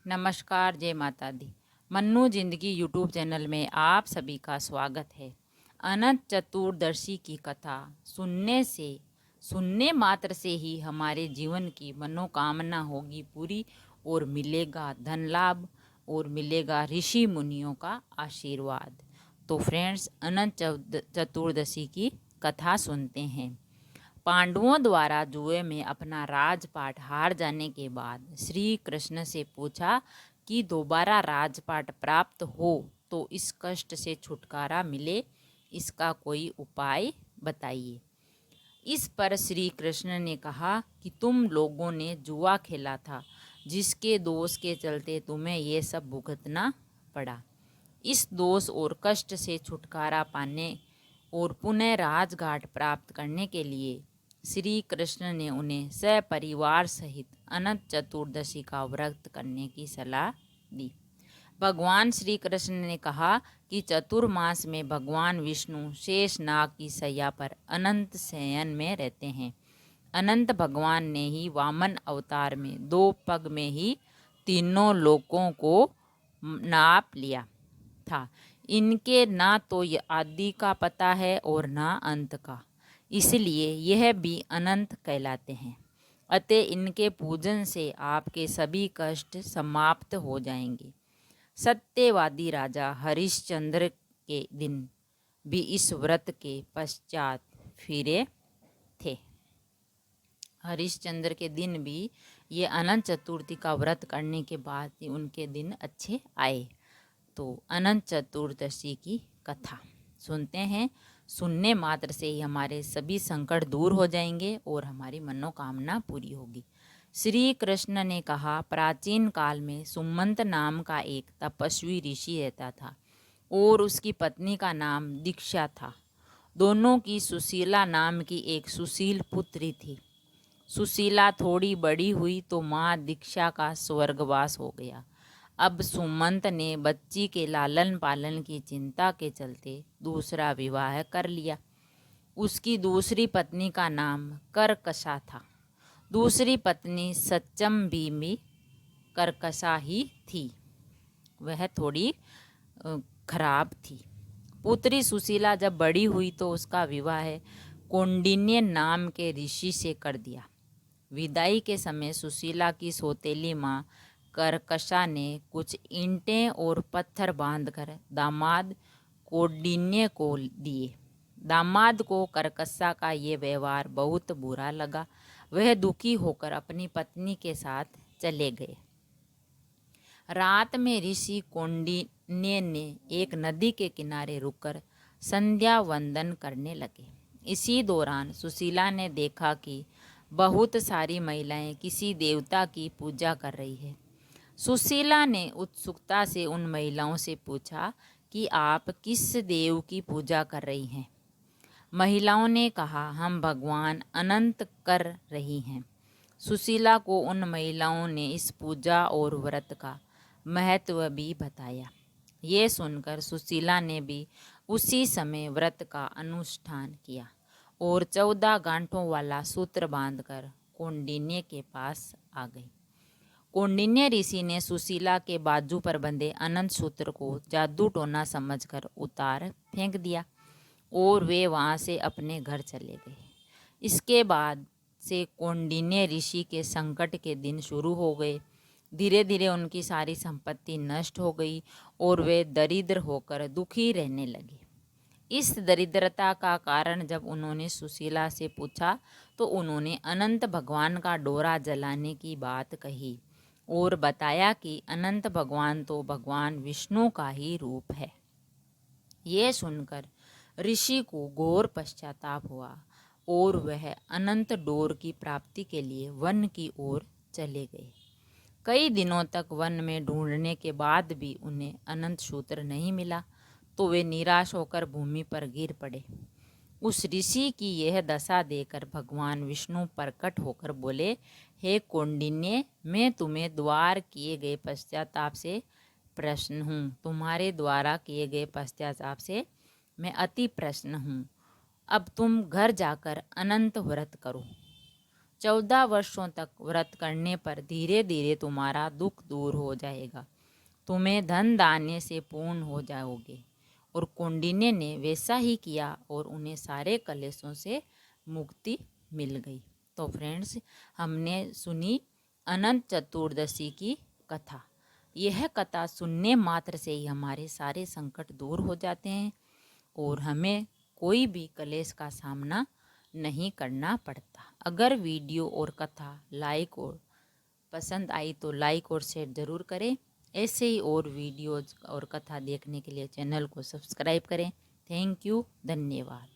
नमस्कार, जय माता दी। मन्नू जिंदगी यूट्यूब चैनल में आप सभी का स्वागत है। अनंत चतुर्दशी की कथा सुनने मात्र से ही हमारे जीवन की मनोकामना होगी पूरी और मिलेगा धन लाभ और मिलेगा ऋषि मुनियों का आशीर्वाद। तो फ्रेंड्स, अनंत चतुर्दशी की कथा सुनते हैं। पांडवों द्वारा जुए में अपना राजपाट हार जाने के बाद श्री कृष्ण से पूछा कि दोबारा राजपाट प्राप्त हो तो इस कष्ट से छुटकारा मिले, इसका कोई उपाय बताइए। इस पर श्री कृष्ण ने कहा कि तुम लोगों ने जुआ खेला था, जिसके दोष के चलते तुम्हें ये सब भुगतना पड़ा। इस दोष और कष्ट से छुटकारा पाने और पुनः राजघाट प्राप्त करने के लिए श्री कृष्ण ने उन्हें सपरिवार सहित अनंत चतुर्दशी का व्रत करने की सलाह दी। भगवान श्री कृष्ण ने कहा कि चतुर्मास में भगवान विष्णु शेष नाग की शैया पर अनंत शयन में रहते हैं। अनंत भगवान ने ही वामन अवतार में 2 पग में ही तीनों लोकों को नाप लिया था। इनके ना तो ये आदि का पता है और ना अंत का, इसलिए यह भी अनंत कहलाते हैं। अतः इनके पूजन से आपके सभी कष्ट समाप्त हो जाएंगे। सत्यवादी राजा हरिश्चंद्र के दिन भी इस व्रत के पश्चात फिरे थे। हरिश्चंद्र के दिन भी ये अनंत चतुर्थी का व्रत करने के बाद ही उनके दिन अच्छे आए। तो अनंत चतुर्दशी की कथा सुनते हैं। सुनने मात्र से ही हमारे सभी संकट दूर हो जाएंगे और हमारी मनोकामना पूरी होगी। श्री कृष्ण ने कहा, प्राचीन काल में सुमंत नाम का एक तपस्वी ऋषि रहता था और उसकी पत्नी का नाम दीक्षा था। दोनों की सुशीला नाम की एक सुशील पुत्री थी। सुशीला थोड़ी बड़ी हुई तो माँ दीक्षा का स्वर्गवास हो गया। अब सुमंत ने बच्ची के लालन पालन की चिंता के चलते दूसरा विवाह कर लिया। उसकी दूसरी पत्नी का नाम करकशा था। दूसरी पत्नी सच्चम भी करकशा ही थी, वह थोड़ी खराब थी। पुत्री सुशीला जब बड़ी हुई तो उसका विवाह कौंडिन्य नाम के ऋषि से कर दिया। विदाई के समय सुशीला की सौतेली माँ करकशा ने कुछ ईंटें और पत्थर बांधकर दामाद कौंडिन्य को दिए। दामाद को करकशा का ये व्यवहार बहुत बुरा लगा। वह दुखी होकर अपनी पत्नी के साथ चले गए। रात में ऋषि कौंडिन्य ने एक नदी के किनारे रुककर संध्या वंदन करने लगे। इसी दौरान सुशीला ने देखा कि बहुत सारी महिलाएं किसी देवता की पूजा कर रही है। सुशीला ने उत्सुकता से उन महिलाओं से पूछा कि आप किस देव की पूजा कर रही हैं। महिलाओं ने कहा, हम भगवान अनंत कर रही हैं। सुशीला को उन महिलाओं ने इस पूजा और व्रत का महत्व भी बताया। ये सुनकर सुशीला ने भी उसी समय व्रत का अनुष्ठान किया और 14 गांठों वाला सूत्र बांधकर कौंडिन्य के पास आ गई। कौंडिन्य ऋषि ने सुशीला के बाजू पर बंधे अनंत सूत्र को जादू टोना समझकर उतार फेंक दिया और वे वहां से अपने घर चले गए। इसके बाद से कौंडिन्य ऋषि के संकट के दिन शुरू हो गए। धीरे धीरे उनकी सारी संपत्ति नष्ट हो गई और वे दरिद्र होकर दुखी रहने लगे। इस दरिद्रता का कारण जब उन्होंने सुशीला से पूछा तो उन्होंने अनंत भगवान का डोरा जलाने की बात कही और बताया कि अनंत भगवान तो भगवान विष्णु का ही रूप है। ये सुनकर ऋषि को घोर पश्चाताप हुआ और वह अनंत डोर की प्राप्ति के लिए वन की ओर चले गए। कई दिनों तक वन में ढूंढने के बाद भी उन्हें अनंत सूत्र नहीं मिला तो वे निराश होकर भूमि पर गिर पड़े। उस ऋषि की यह दशा देखकर भगवान विष्णु प्रकट होकर बोले, हे कौंडिन्य, मैं तुम्हें द्वार किए गए पश्चाताप से प्रसन्न हूँ। तुम्हारे द्वारा किए गए पश्चाताप से मैं अति प्रसन्न हूँ। अब तुम घर जाकर अनंत व्रत करो। 14 वर्षों तक व्रत करने पर धीरे धीरे तुम्हारा दुख दूर हो जाएगा, तुम्हें धन दाने से पूर्ण हो जाओगे। और कौंडिन्य ने वैसा ही किया और उन्हें सारे कलेशों से मुक्ति मिल गई। तो फ्रेंड्स, हमने सुनी अनंत चतुर्दशी की कथा। यह कथा सुनने मात्र से ही हमारे सारे संकट दूर हो जाते हैं और हमें कोई भी कलेश का सामना नहीं करना पड़ता। अगर वीडियो और कथा लाइक और पसंद आई तो लाइक और शेयर ज़रूर करें। ऐसे ही और वीडियोज़ और कथा देखने के लिए चैनल को सब्सक्राइब करें। थैंक यू, धन्यवाद।